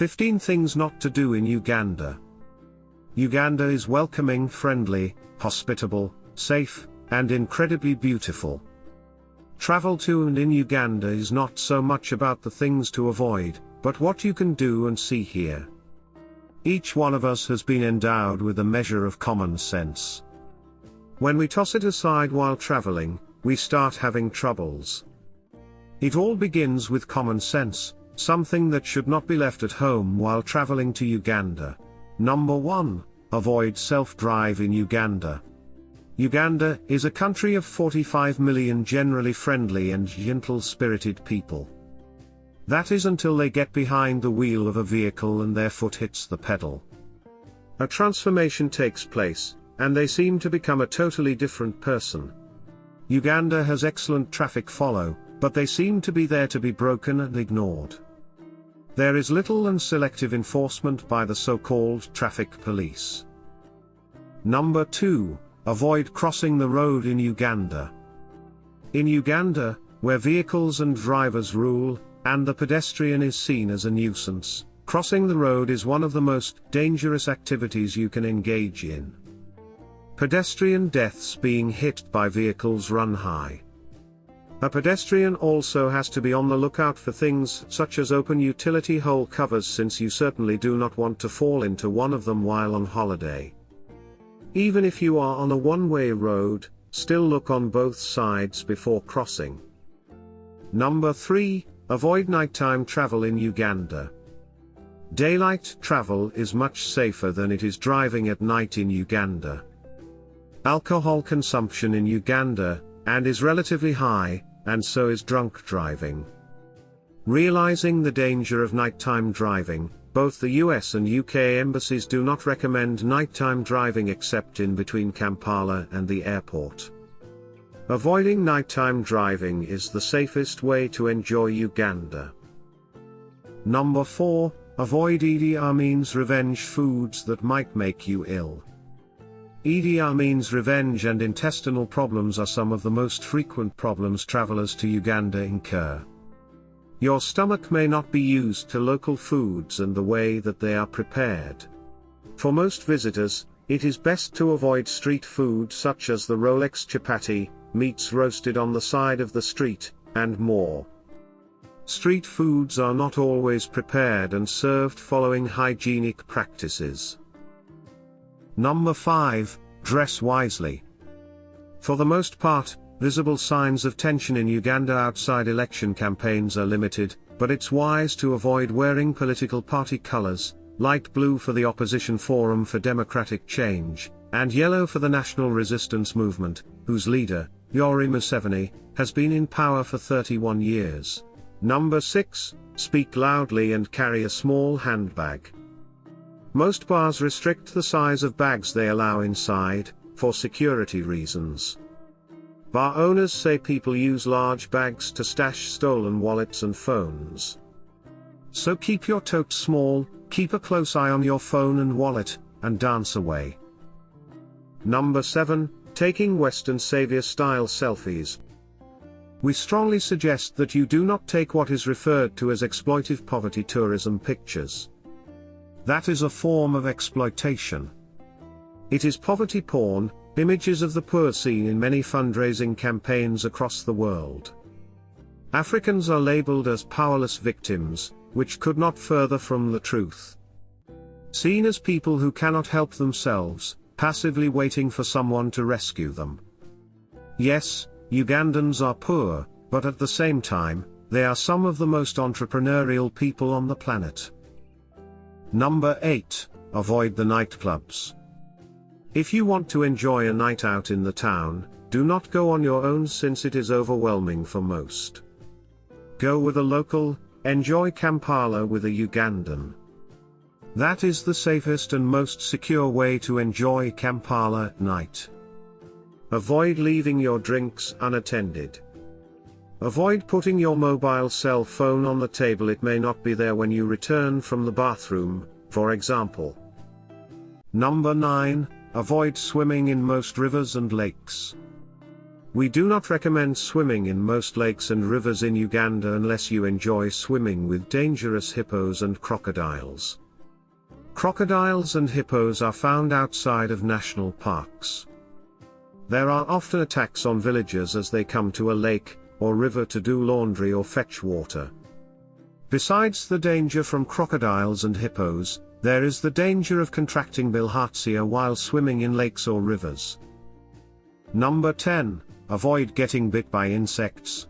15 Things Not to Do in Uganda. Uganda is welcoming, friendly, hospitable, safe, and incredibly beautiful. Travel to and in Uganda is not so much about the things to avoid, but what you can do and see here. Each one of us has been endowed with a measure of common sense. When we toss it aside while traveling, we start having troubles. It all begins with common sense, something that should not be left at home while traveling to Uganda. Number 1. Avoid self-drive in Uganda. Uganda is a country of 45 million generally friendly and gentle-spirited people. That is until they get behind the wheel of a vehicle and their foot hits the pedal. A transformation takes place, and they seem to become a totally different person. Uganda has excellent traffic flow, but they seem to be there to be broken and ignored. There is little and selective enforcement by the so-called traffic police. Number 2. Avoid crossing the road in Uganda. In Uganda, where vehicles and drivers rule, and the pedestrian is seen as a nuisance, crossing the road is one of the most dangerous activities you can engage in. Pedestrian deaths being hit by vehicles run high. A pedestrian also has to be on the lookout for things such as open utility hole covers, since you certainly do not want to fall into one of them while on holiday. Even if you are on a one-way road, still look on both sides before crossing. Number 3. Avoid nighttime travel in Uganda. Daylight travel is much safer than it is driving at night in Uganda. Alcohol consumption in Uganda is relatively high, and so is drunk driving. Realizing the danger of nighttime driving, both the US and UK embassies do not recommend nighttime driving except in between Kampala and the airport. Avoiding nighttime driving is the safest way to enjoy Uganda. Number 4. Avoid Idi Amin's revenge foods that might make you ill. Idi Amin's revenge and intestinal problems are some of the most frequent problems travelers to Uganda incur. Your stomach may not be used to local foods and the way that they are prepared. For most visitors, it is best to avoid street food such as the Rolex chapati, meats roasted on the side of the street, and more. Street foods are not always prepared and served following hygienic practices. Number 5. Dress wisely. For the most part, visible signs of tension in Uganda outside election campaigns are limited, but it's wise to avoid wearing political party colors, light blue for the Opposition Forum for Democratic Change, and yellow for the National Resistance Movement, whose leader, Yoweri Museveni, has been in power for 31 years. Number 6. Speak loudly and carry a small handbag. Most bars restrict the size of bags they allow inside, for security reasons. Bar owners say people use large bags to stash stolen wallets and phones. So keep your tote small, keep a close eye on your phone and wallet, and dance away. Number 7. Taking Western Savior-style selfies. We strongly suggest that you do not take what is referred to as exploitive poverty tourism pictures. That is a form of exploitation. It is poverty porn, images of the poor seen in many fundraising campaigns across the world. Africans are labeled as powerless victims, which could not further from the truth. Seen as people who cannot help themselves, passively waiting for someone to rescue them. Yes, Ugandans are poor, but at the same time, they are some of the most entrepreneurial people on the planet. Number 8. Avoid the nightclubs. If you want to enjoy a night out in the town, do not go on your own since it is overwhelming for most. Go with a local, enjoy Kampala with a Ugandan. That is the safest and most secure way to enjoy Kampala at night. Avoid leaving your drinks unattended. Avoid putting your mobile cell phone on the table, it may not be there when you return from the bathroom, for example. Number 9. Avoid swimming in most rivers and lakes. We do not recommend swimming in most lakes and rivers in Uganda unless you enjoy swimming with dangerous hippos and crocodiles. Crocodiles and hippos are found outside of national parks. There are often attacks on villagers as they come to a lake or river to do laundry or fetch water. Besides the danger from crocodiles and hippos, there is the danger of contracting bilharzia while swimming in lakes or rivers. Number 10. Avoid getting bit by insects.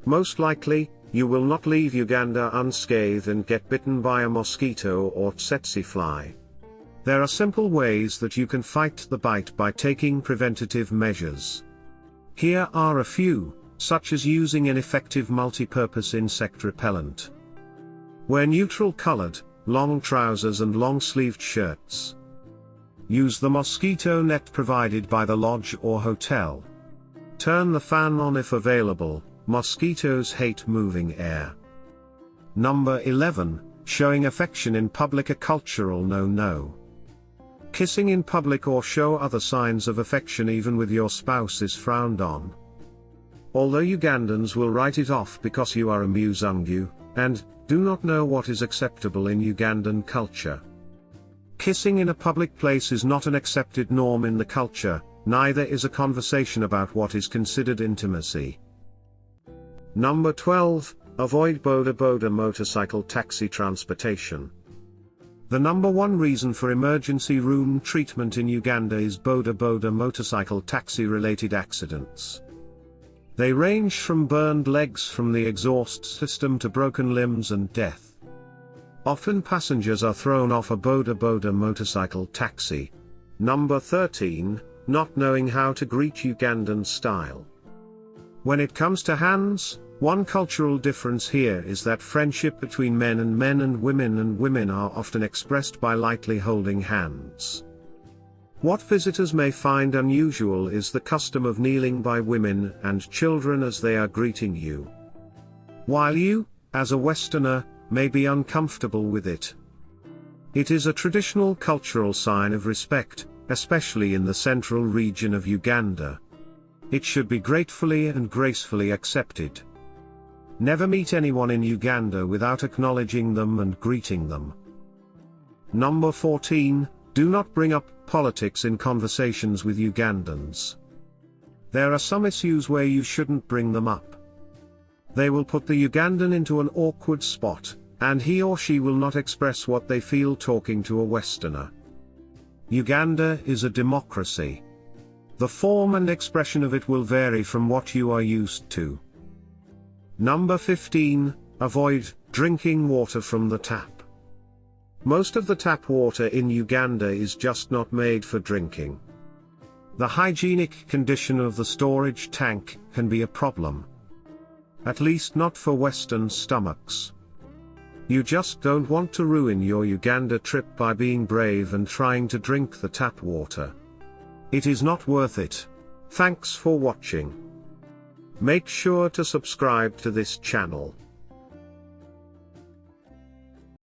Most likely, you will not leave Uganda unscathed and get bitten by a mosquito or tsetse fly. There are simple ways that you can fight the bite by taking preventative measures. Here are a few, such as using an effective multi-purpose insect repellent. Wear neutral-colored, long trousers and long-sleeved shirts. Use the mosquito net provided by the lodge or hotel. Turn the fan on if available. Mosquitoes hate moving air. Number 11. Showing affection in public. A cultural no-no. Kissing in public or show other signs of affection even with your spouse is frowned on. Although Ugandans will write it off because you are a Muzungu, and do not know what is acceptable in Ugandan culture. Kissing in a public place is not an accepted norm in the culture, neither is a conversation about what is considered intimacy. Number 12. Avoid Boda motorcycle taxi transportation. The number one reason for emergency room treatment in Uganda is Boda motorcycle taxi related accidents. They range from burned legs from the exhaust system to broken limbs and death. Often passengers are thrown off a Boda motorcycle taxi. Number 13. Not knowing how to greet Ugandan style. When it comes to hands, one cultural difference here is that friendship between men and women are often expressed by lightly holding hands. What visitors may find unusual is the custom of kneeling by women and children as they are greeting you. While you, as a Westerner, may be uncomfortable with it, it is a traditional cultural sign of respect, especially in the central region of Uganda. It should be gratefully and gracefully accepted. Never meet anyone in Uganda without acknowledging them and greeting them. Number 14. Do not bring up politics in conversations with Ugandans. There are some issues where you shouldn't bring them up. They will put the Ugandan into an awkward spot, and he or she will not express what they feel talking to a Westerner. Uganda is a democracy. The form and expression of it will vary from what you are used to. Number 15. Avoid drinking water from the tap. Most of the tap water in Uganda is just not made for drinking. The hygienic condition of the storage tank can be a problem. At least not for Western stomachs. You just don't want to ruin your Uganda trip by being brave and trying to drink the tap water. It is not worth it. Thanks for watching. Make sure to subscribe to this channel.